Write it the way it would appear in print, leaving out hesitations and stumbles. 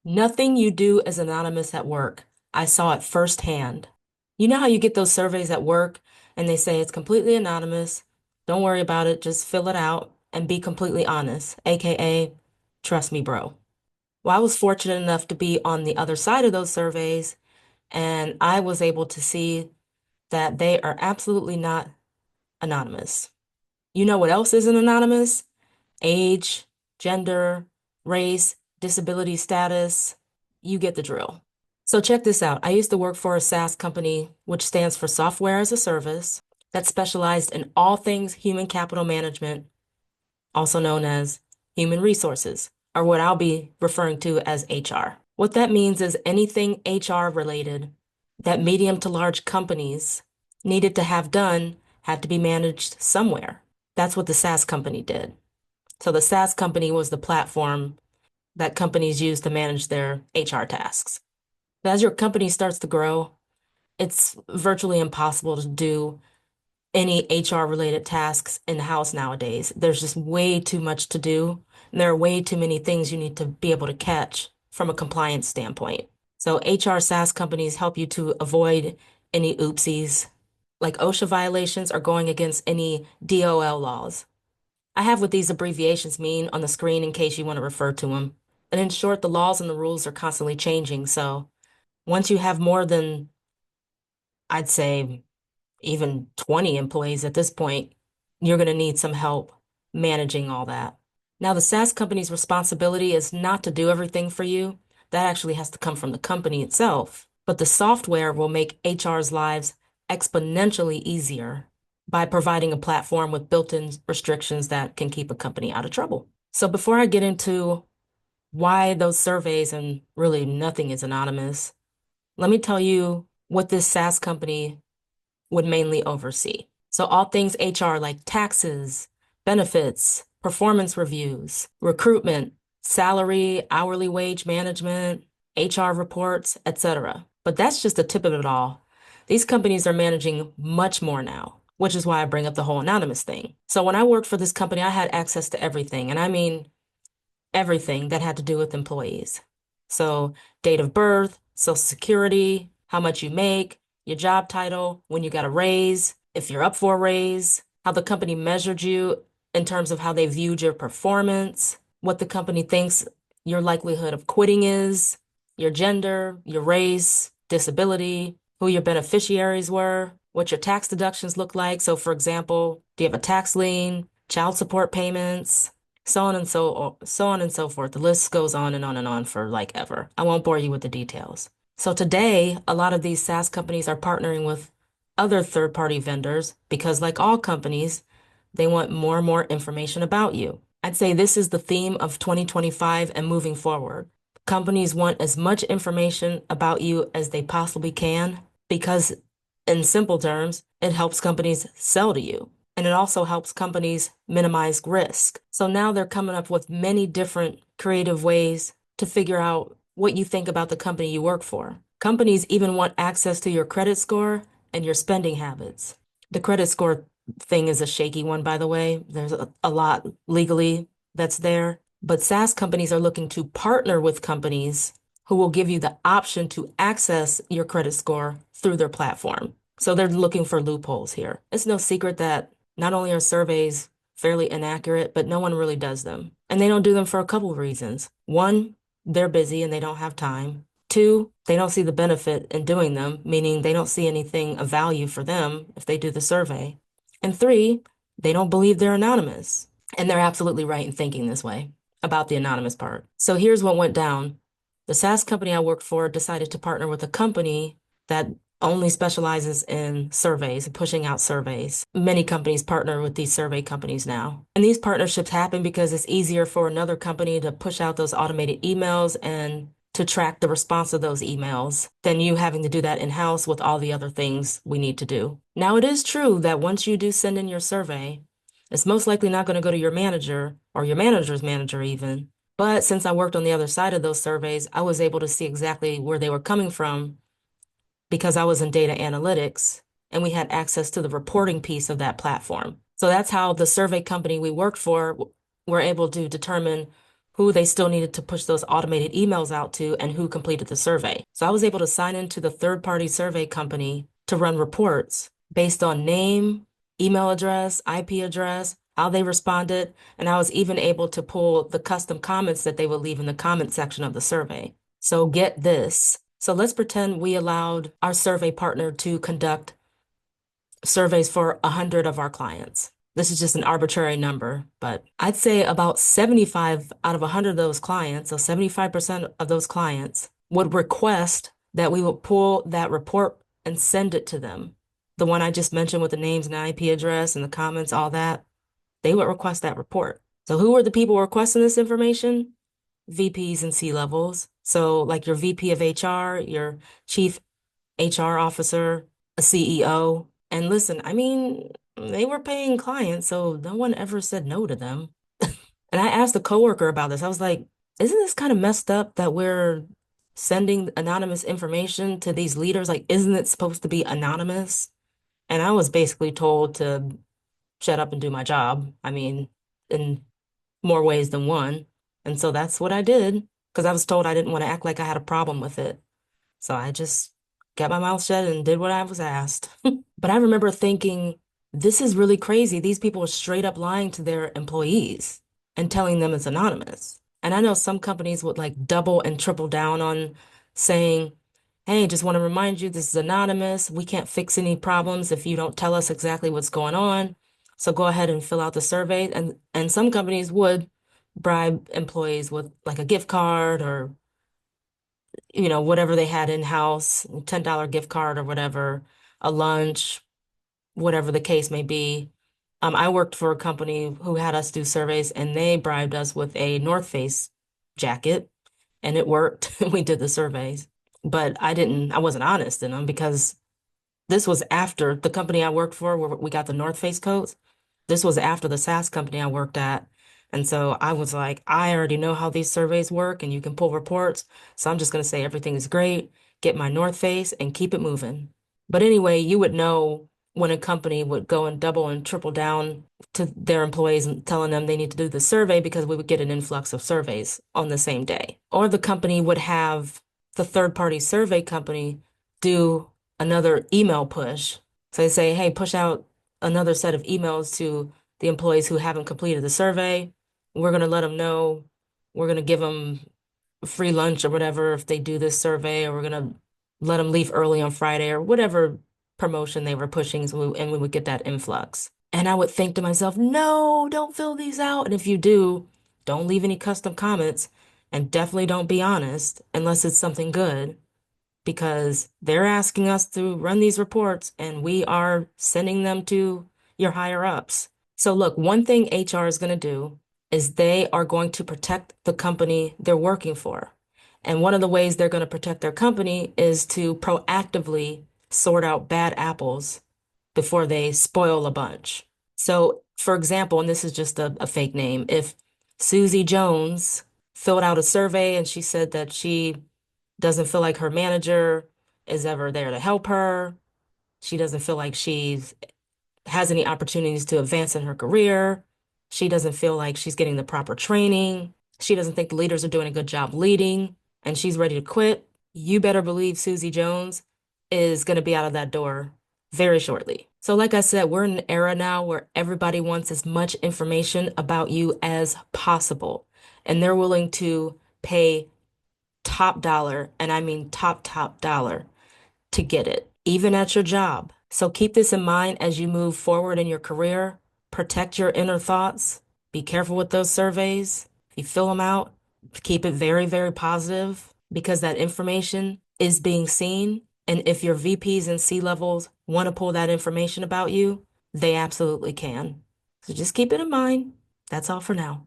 Nothing you do is anonymous at work. I saw it firsthand. You know how you get those surveys at work and they say it's completely anonymous. Don't worry about it. Just fill it out and be completely honest, aka trust me, bro. Well, I was fortunate enough to be on the other side of those surveys, and I was able to see that they are absolutely not anonymous. You know what else isn't anonymous? Age, gender, race, disability status. You get the drill. So check this out. I used to work for a SaaS company, which stands for Software as a Service, that specialized in all things human capital management, also known as human resources, or what I'll be referring to as HR. What that means is anything HR related that medium to large companies needed to have done had to be managed somewhere. That's what the SaaS company did. So the SaaS company was the platform that companies use to manage their HR tasks. As your company starts to grow, it's virtually impossible to do any HR related tasks in-house nowadays. There's just way too much to do, and there are way too many things you need to be able to catch from a compliance standpoint. So HR SaaS companies help you to avoid any oopsies, like OSHA violations or going against any DOL laws. I have what these abbreviations mean on the screen in case you want to refer to them. And in short, the laws and the rules are constantly changing. So once you have more than, I'd say, even 20 employees at this point, you're going to need some help managing all that. Now, the SaaS company's responsibility is not to do everything for you. That actually has to come from the company itself. But the software will make HR's lives exponentially easier by providing a platform with built-in restrictions that can keep a company out of trouble. So before I get into why those surveys and really nothing is anonymous, let me tell you what this SaaS company would mainly oversee. So all things HR like taxes, benefits, performance reviews, recruitment, salary, hourly wage management, HR reports, etc. But that's just the tip of it all. These companies are managing much more now, which is why I bring up the whole anonymous thing. So when I worked for this company, I had access to everything, and I mean everything that had to do with employees. So date of birth, social security, how much you make, your job title, when you got a raise, if you're up for a raise, how the company measured you in terms of how they viewed your performance, what the company thinks your likelihood of quitting is, your gender, your race, disability, who your beneficiaries were, what your tax deductions look like. So, for example, do you have a tax lien, child support payments, so on and so forth. The list goes on and on and on for like ever. I won't bore you with the details. So today, a lot of these SaaS companies are partnering with other third-party vendors because, like all companies, they want more and more information about you. I'd say this is the theme of 2025 and moving forward. Companies want as much information about you as they possibly can because, in simple terms, it helps companies sell to you. And it also helps companies minimize risk. So now they're coming up with many different creative ways to figure out what you think about the company you work for. Companies even want access to your credit score and your spending habits. The credit score thing is a shaky one, by the way. There's a lot legally that's there. But SaaS companies are looking to partner with companies who will give you the option to access your credit score through their platform. So they're looking for loopholes here. It's no secret that not only are surveys fairly inaccurate, but no one really does them. And they don't do them for a couple of reasons. One, they're busy and they don't have time. Two, they don't see the benefit in doing them, meaning they don't see anything of value for them if they do the survey. And three, they don't believe they're anonymous. And they're absolutely right in thinking this way about the anonymous part. So here's what went down. The SaaS company I worked for decided to partner with a company that only specializes in surveys and pushing out surveys. Many companies partner with these survey companies now. And these partnerships happen because it's easier for another company to push out those automated emails and to track the response of those emails than you having to do that in-house with all the other things we need to do. Now, it is true that once you do send in your survey, it's most likely not going to go to your manager or your manager's manager even. But since I worked on the other side of those surveys, I was able to see exactly where they were coming from because I was in data analytics and we had access to the reporting piece of that platform. So that's how the survey company we worked for were able to determine who they still needed to push those automated emails out to and who completed the survey. So I was able to sign into the third-party survey company to run reports based on name, email address, IP address, how they responded, and I was even able to pull the custom comments that they would leave in the comment section of the survey. So get this. So let's pretend we allowed our survey partner to conduct surveys for 100 of our clients. This is just an arbitrary number, but I'd say about 75 out of 100 of those clients, so 75% of those clients would request that we would pull that report and send it to them. The one I just mentioned with the names and IP address and the comments, all that, they would request that report. So who were the people requesting this information? VPs and C-levels. So like your VP of HR, your chief HR officer, a CEO. And listen, I mean, they were paying clients, so no one ever said no to them. And I asked a coworker about this. I was like, isn't this kind of messed up that we're sending anonymous information to these leaders? Like, isn't it supposed to be anonymous? And I was basically told to shut up and do my job. I mean, in more ways than one. And so that's what I did because I was told I didn't want to act like I had a problem with it. So I just kept my mouth shut and did what I was asked. But I remember thinking, this is really crazy. These people are straight up lying to their employees and telling them it's anonymous. And I know some companies would like double and triple down on saying, hey, just want to remind you this is anonymous. We can't fix any problems if you don't tell us exactly what's going on. So go ahead and fill out the survey. And some companies would bribe employees with like a gift card or whatever they had in-house, $10 gift card or whatever, a lunch, whatever the case may be. I worked for a company who had us do surveys and they bribed us with a North Face jacket and it worked. We did the surveys, but I wasn't honest in them because this was after the company I worked for where we got the North Face coats. This was after the SaaS company I worked at. And so I was like, I already know how these surveys work and you can pull reports. So I'm just going to say everything is great, get my North Face and keep it moving. But anyway, you would know when a company would go and double and triple down to their employees and telling them they need to do the survey because we would get an influx of surveys on the same day. Or the company would have the third-party survey company do another email push. So they say, hey, push out another set of emails to the employees who haven't completed the survey. We're going to let them know. We're going to give them free lunch or whatever if they do this survey, or we're going to let them leave early on Friday or whatever promotion they were pushing. And we would get that influx. And I would think to myself, no, don't fill these out. And if you do, don't leave any custom comments and definitely don't be honest unless it's something good because they're asking us to run these reports and we are sending them to your higher ups. So look, one thing HR is going to do is they are going to protect the company they're working for. And one of the ways they're going to protect their company is to proactively sort out bad apples before they spoil a bunch. So, for example, and this is just a fake name, if Susie Jones filled out a survey and she said that she doesn't feel like her manager is ever there to help her. She doesn't feel like she has any opportunities to advance in her career. She doesn't feel like she's getting the proper training. She doesn't think the leaders are doing a good job leading, and she's ready to quit. You better believe Susie Jones is going to be out of that door very shortly. So like I said, we're in an era now where everybody wants as much information about you as possible, and they're willing to pay top dollar, and I mean top dollar to get it, even at your job. So keep this in mind as you move forward in your career. Protect your inner thoughts. Be careful with those surveys. If you fill them out, keep it very, very positive because that information is being seen. And if your VPs and C-levels want to pull that information about you, they absolutely can. So just keep it in mind. That's all for now.